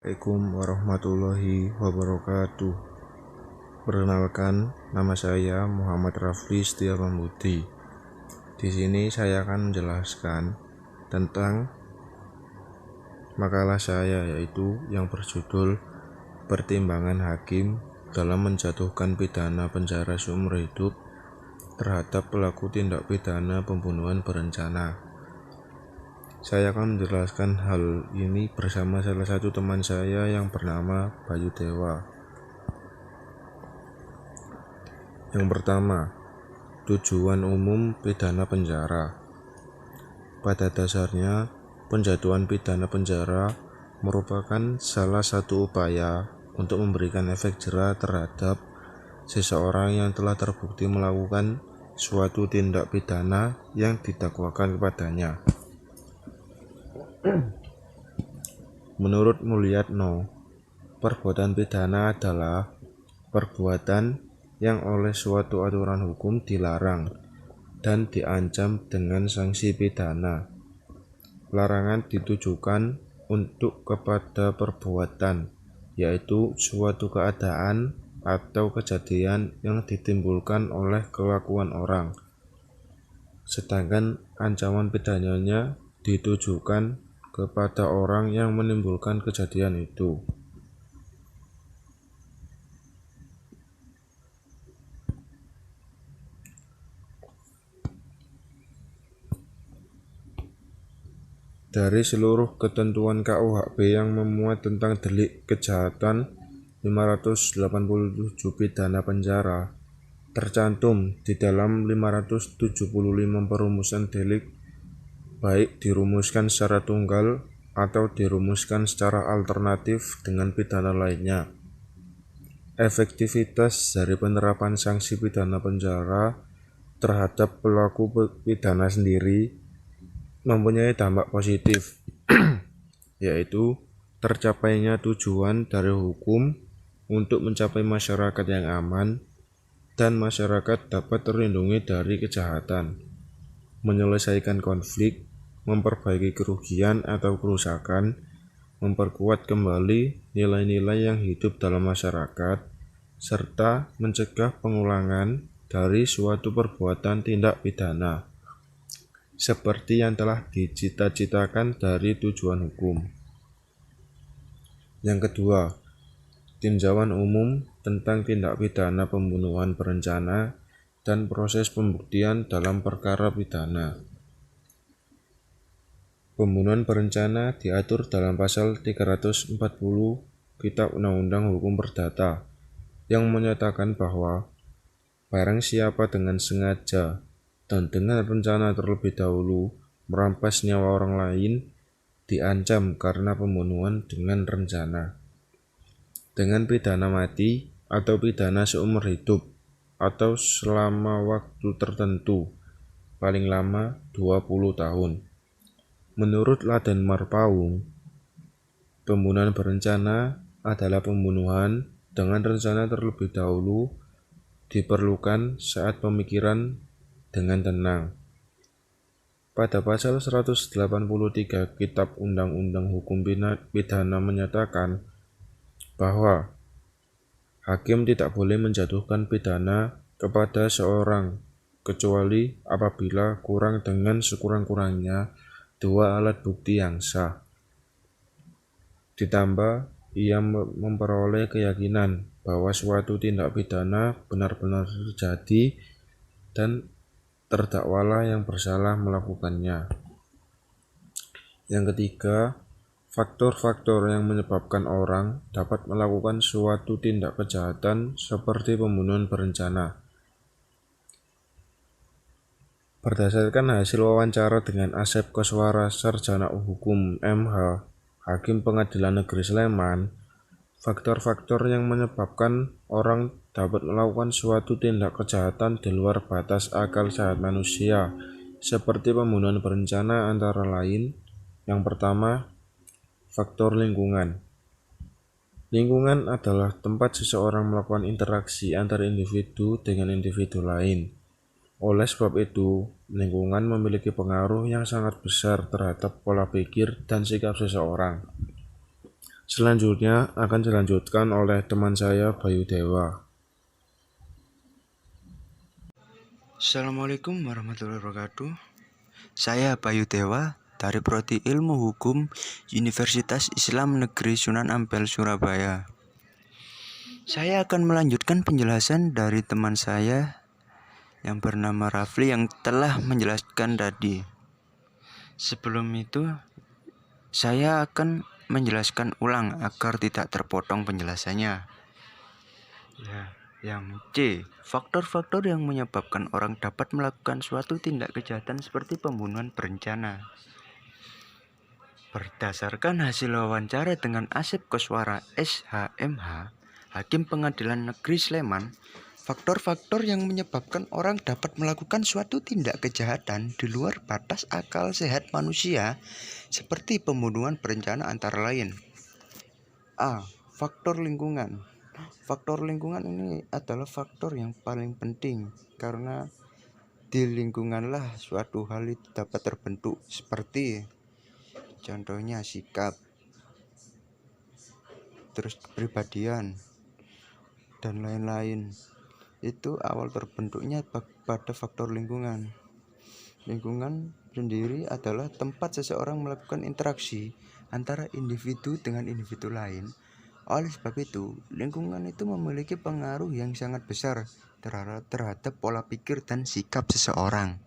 Assalamualaikum warahmatullahi wabarakatuh. Perkenalkan, nama saya Muhammad Rafli Setia Pambudi. Di sini saya akan menjelaskan tentang makalah saya, yaitu yang berjudul Pertimbangan Hakim dalam menjatuhkan pidana penjara seumur hidup terhadap pelaku tindak pidana pembunuhan berencana. Saya akan menjelaskan hal ini bersama salah satu teman saya yang bernama Bayu Dewa. Yang pertama, tujuan umum pidana penjara. Pada dasarnya, penjatuhan pidana penjara merupakan salah satu upaya untuk memberikan efek jera terhadap seseorang yang telah terbukti melakukan suatu tindak pidana yang didakwakan kepadanya. Menurut Mulyatno, perbuatan pidana adalah perbuatan yang oleh suatu aturan hukum dilarang dan diancam dengan sanksi pidana. Larangan ditujukan untuk kepada perbuatan, yaitu suatu keadaan atau kejadian yang ditimbulkan oleh kelakuan orang. Sedangkan ancaman pidananya ditujukan kepada orang yang menimbulkan kejadian itu. Dari seluruh ketentuan KUHP yang memuat tentang delik kejahatan 587 pidana penjara, tercantum di dalam 575 perumusan delik, baik dirumuskan secara tunggal atau dirumuskan secara alternatif dengan pidana lainnya. Efektivitas dari penerapan sanksi pidana penjara terhadap pelaku pidana sendiri mempunyai dampak positif, yaitu tercapainya tujuan dari hukum untuk mencapai masyarakat yang aman dan masyarakat dapat terlindungi dari kejahatan, menyelesaikan konflik, memperbaiki kerugian atau kerusakan, memperkuat kembali nilai-nilai yang hidup dalam masyarakat, serta mencegah pengulangan dari suatu perbuatan tindak pidana, seperti yang telah dicita-citakan dari tujuan hukum. Yang kedua, tinjauan umum tentang tindak pidana pembunuhan berencana dan proses pembuktian dalam perkara pidana. Pembunuhan berencana diatur dalam pasal 340 Kitab Undang-Undang Hukum Perdata yang menyatakan bahwa barang siapa dengan sengaja dan dengan rencana terlebih dahulu merampas nyawa orang lain diancam karena pembunuhan dengan rencana dengan pidana mati atau pidana seumur hidup atau selama waktu tertentu, paling lama 20 tahun. Menurut Laden Marpaung, pembunuhan berencana adalah pembunuhan dengan rencana terlebih dahulu diperlukan saat pemikiran dengan tenang. Pada pasal 183 Kitab Undang-Undang Hukum Pidana menyatakan bahwa hakim tidak boleh menjatuhkan pidana kepada seorang kecuali apabila kurang dengan sekurang-kurangnya 2 alat bukti yang sah. Ditambah, ia memperoleh keyakinan bahwa suatu tindak pidana benar-benar terjadi dan terdakwalah yang bersalah melakukannya. Yang ketiga, faktor-faktor yang menyebabkan orang dapat melakukan suatu tindak kejahatan seperti pembunuhan berencana. Berdasarkan hasil wawancara dengan Asep Koswara, Sarjana Hukum MH, Hakim Pengadilan Negeri Sleman, faktor-faktor yang menyebabkan orang dapat melakukan suatu tindak kejahatan di luar batas akal sehat manusia, seperti pembunuhan berencana antara lain. Yang pertama, faktor lingkungan. Lingkungan adalah tempat seseorang melakukan interaksi antar individu dengan individu lain. Oleh sebab itu, lingkungan memiliki pengaruh yang sangat besar terhadap pola pikir dan sikap seseorang. Selanjutnya akan dilanjutkan oleh teman saya Bayu Dewa. Assalamualaikum warahmatullahi wabarakatuh. Saya Bayu Dewa dari Prodi Ilmu Hukum Universitas Islam Negeri Sunan Ampel, Surabaya. Saya akan melanjutkan penjelasan dari teman saya yang bernama Rafli yang telah menjelaskan tadi. Sebelum itu, saya akan menjelaskan ulang agar tidak terpotong penjelasannya. Yang C, faktor-faktor yang menyebabkan orang dapat melakukan suatu tindak kejahatan seperti pembunuhan berencana. Berdasarkan hasil wawancara dengan Asep Koswara SHMH, Hakim Pengadilan Negeri Sleman, faktor-faktor yang menyebabkan orang dapat melakukan suatu tindak kejahatan di luar batas akal sehat manusia seperti pembunuhan berencana antara lain. A. Faktor lingkungan. Faktor lingkungan ini adalah faktor yang paling penting karena di lingkunganlah suatu hal itu dapat terbentuk, seperti contohnya sikap, terus kepribadian, dan lain-lain. Itu awal terbentuknya pada faktor lingkungan. Lingkungan sendiri adalah tempat seseorang melakukan interaksi antara individu dengan individu lain. Oleh sebab itu, lingkungan itu memiliki pengaruh yang sangat besar terhadap pola pikir dan sikap seseorang.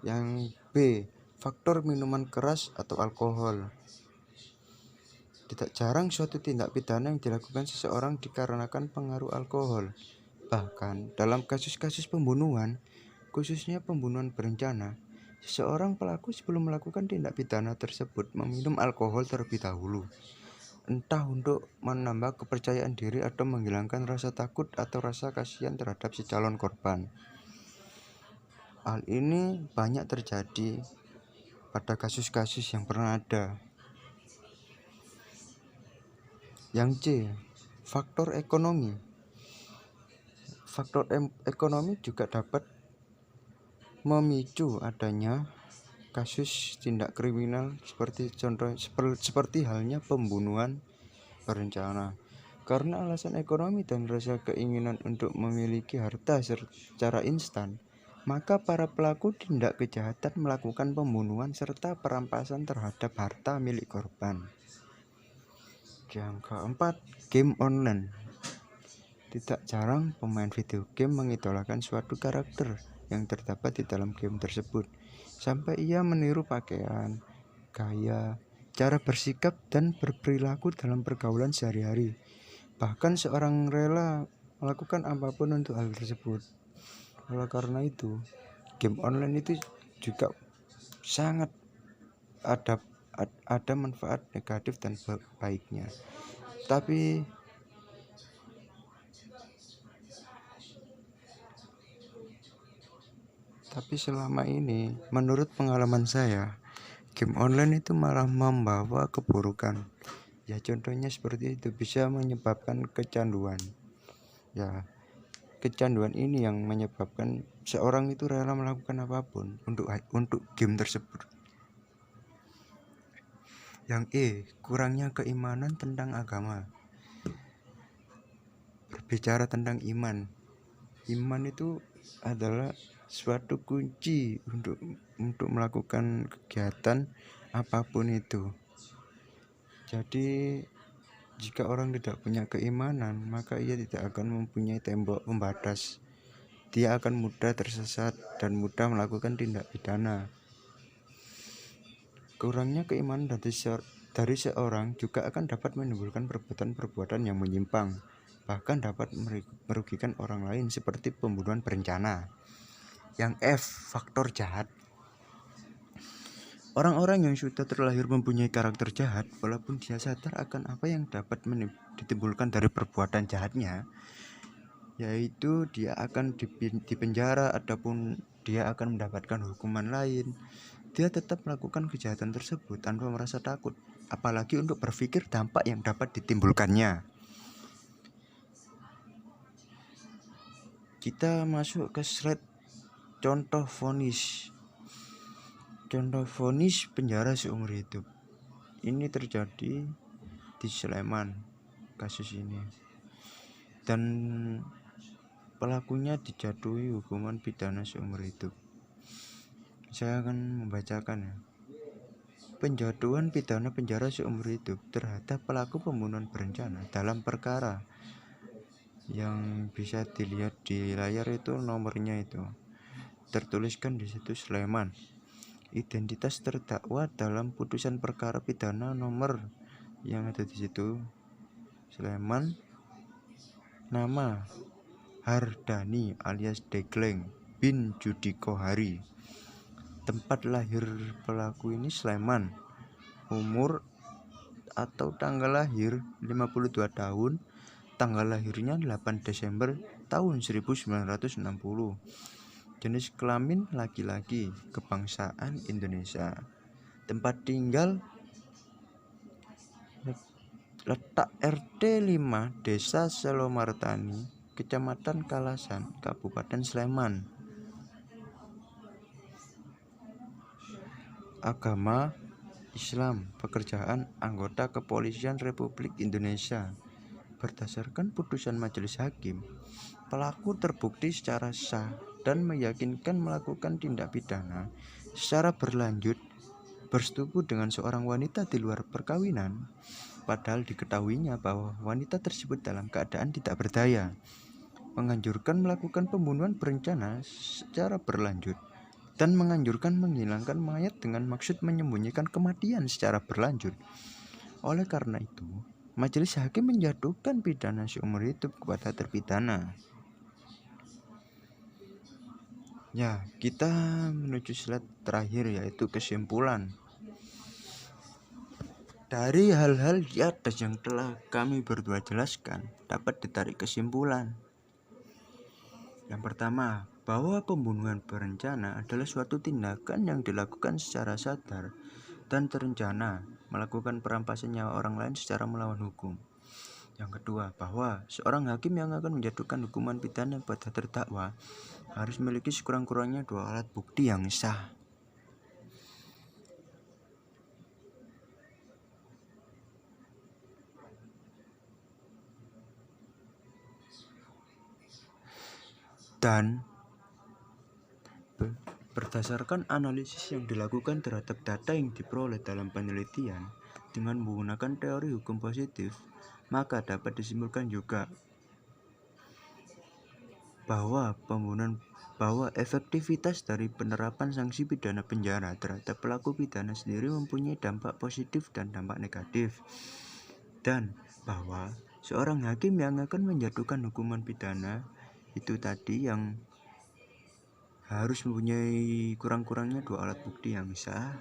Yang B, faktor minuman keras atau alkohol. Tidak jarang suatu tindak pidana yang dilakukan seseorang dikarenakan pengaruh alkohol. Bahkan dalam kasus-kasus pembunuhan, khususnya pembunuhan berencana, seseorang pelaku sebelum melakukan tindak pidana tersebut meminum alkohol terlebih dahulu. Entah untuk menambah kepercayaan diri atau menghilangkan rasa takut atau rasa kasihan terhadap si calon korban. Hal ini banyak terjadi pada kasus-kasus yang pernah ada. Yang C, faktor ekonomi. Faktor ekonomi juga dapat memicu adanya kasus tindak kriminal seperti halnya pembunuhan berencana. Karena alasan ekonomi dan rasa keinginan untuk memiliki harta secara instan, maka para pelaku tindak kejahatan melakukan pembunuhan serta perampasan terhadap harta milik korban. Yang keempat, game online. Tidak jarang pemain video game mengidolakan suatu karakter yang terdapat di dalam game tersebut, sampai ia meniru pakaian, gaya, cara bersikap, dan berperilaku dalam pergaulan sehari-hari. Bahkan seorang rela melakukan apapun untuk hal tersebut. Oleh karena itu, game online itu juga sangat ada manfaat negatif dan baiknya. Tapi selama ini, menurut pengalaman saya, game online itu malah membawa keburukan. Ya, contohnya seperti itu, bisa menyebabkan kecanduan. Ya, kecanduan ini yang menyebabkan seorang itu rela melakukan apapun untuk game tersebut. Yang E, kurangnya keimanan tentang agama. Berbicara tentang iman itu adalah suatu kunci untuk melakukan kegiatan apapun itu. Jadi jika orang tidak punya keimanan, maka ia tidak akan mempunyai tembok pembatas. Dia akan mudah tersesat dan mudah melakukan tindak pidana. Kurangnya keimanan dari seorang juga akan dapat menimbulkan perbuatan-perbuatan yang menyimpang, bahkan dapat merugikan orang lain seperti pembunuhan berencana. Yang F, faktor jahat. Orang-orang yang sudah terlahir mempunyai karakter jahat, walaupun dia sadar akan apa yang dapat ditimbulkan dari perbuatan jahatnya, yaitu dia akan dipenjara ataupun dia akan mendapatkan hukuman lain, dia tetap melakukan kejahatan tersebut tanpa merasa takut, apalagi untuk berpikir dampak yang dapat ditimbulkannya. Kita masuk ke slide contoh vonis. Contoh vonis penjara seumur hidup. ini terjadi di Sleman, kasus ini, dan pelakunya dijatuhi hukuman pidana seumur hidup. Saya akan membacakan ya. Penjatuhan pidana penjara seumur hidup terhadap pelaku pembunuhan berencana dalam perkara yang bisa dilihat di layar itu nomornya itu tertuliskan di situ Sleman. Identitas terdakwa dalam putusan perkara pidana nomor yang ada di situ Sleman, nama Hardani alias Degleng bin Judiko Hari. Tempat lahir pelaku ini Sleman. Umur atau tanggal lahir 52 tahun. Tanggal lahirnya 8 Desember tahun 1960. Jenis kelamin laki-laki, kebangsaan Indonesia. Tempat tinggal letak RT 5 Desa Selomartani, Kecamatan Kalasan, Kabupaten Sleman. Agama Islam. Pekerjaan anggota Kepolisian Republik Indonesia. Berdasarkan putusan majelis hakim, pelaku terbukti secara sah dan meyakinkan melakukan tindak pidana secara berlanjut bersetubuh dengan seorang wanita di luar perkawinan, padahal diketahuinya bahwa wanita tersebut dalam keadaan tidak berdaya, menganjurkan melakukan pembunuhan berencana secara berlanjut, dan menganjurkan menghilangkan mayat dengan maksud menyembunyikan kematian secara berlanjut. Oleh karena itu, majelis hakim menjatuhkan pidana seumur hidup kepada terpidana. Ya, kita menuju slide terakhir, yaitu kesimpulan. Dari hal-hal di atas yang telah kami berdua jelaskan, dapat ditarik kesimpulan. Yang pertama, bahwa pembunuhan berencana adalah suatu tindakan yang dilakukan secara sadar dan terencana, melakukan perampasan nyawa orang lain secara melawan hukum. Yang kedua, bahwa seorang hakim yang akan menjatuhkan hukuman pidana pada terdakwa harus memiliki sekurang-kurangnya 2 alat bukti yang sah. Dan berdasarkan analisis yang dilakukan terhadap data yang diperoleh dalam penelitian dengan menggunakan teori hukum positif, maka dapat disimpulkan juga bahwa efektivitas dari penerapan sanksi pidana penjara terhadap pelaku pidana sendiri mempunyai dampak positif dan dampak negatif, dan bahwa seorang hakim yang akan menjatuhkan hukuman pidana itu tadi yang harus mempunyai kurang-kurangnya 2 alat bukti yang sah,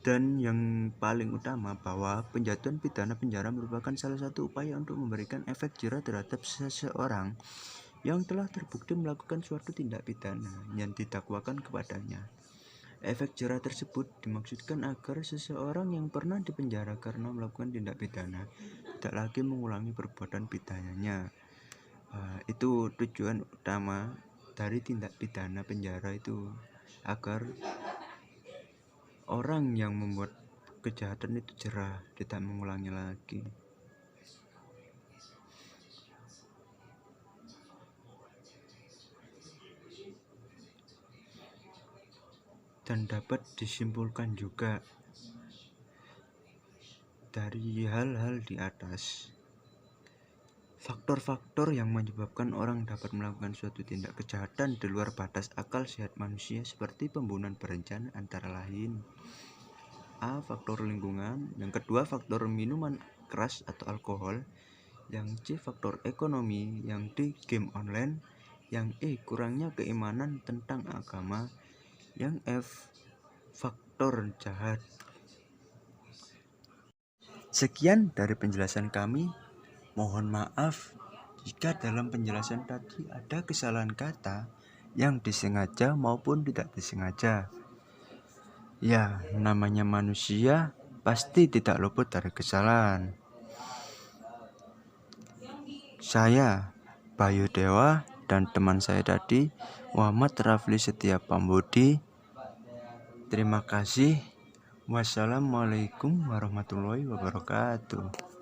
dan yang paling utama bahwa penjatuhan pidana penjara merupakan salah satu upaya untuk memberikan efek jera terhadap seseorang yang telah terbukti melakukan suatu tindak pidana yang didakwakan kepadanya. Efek jera tersebut dimaksudkan agar seseorang yang pernah dipenjara karena melakukan tindak pidana tidak lagi mengulangi perbuatan pidananya. Itu tujuan utama dari tindak pidana penjara itu, agar orang yang membuat kejahatan itu jerah, tidak mengulangi lagi. Dan dapat disimpulkan juga dari hal-hal di atas, faktor-faktor yang menyebabkan orang dapat melakukan suatu tindak kejahatan di luar batas akal sehat manusia seperti pembunuhan berencana antara lain: A. Faktor lingkungan. Yang kedua, faktor minuman keras atau alkohol. Yang C. Faktor ekonomi. Yang D. Game online. Yang E. Kurangnya keimanan tentang agama. Yang F. Faktor jahat. Sekian dari penjelasan kami. Mohon maaf jika dalam penjelasan tadi ada kesalahan kata yang disengaja maupun tidak disengaja. Ya, namanya manusia pasti tidak luput dari kesalahan. Saya, Bayu Dewa, dan teman saya tadi, Muhammad Rafli Setia Pambudi, Terima kasih. Wassalamualaikum warahmatullahi wabarakatuh.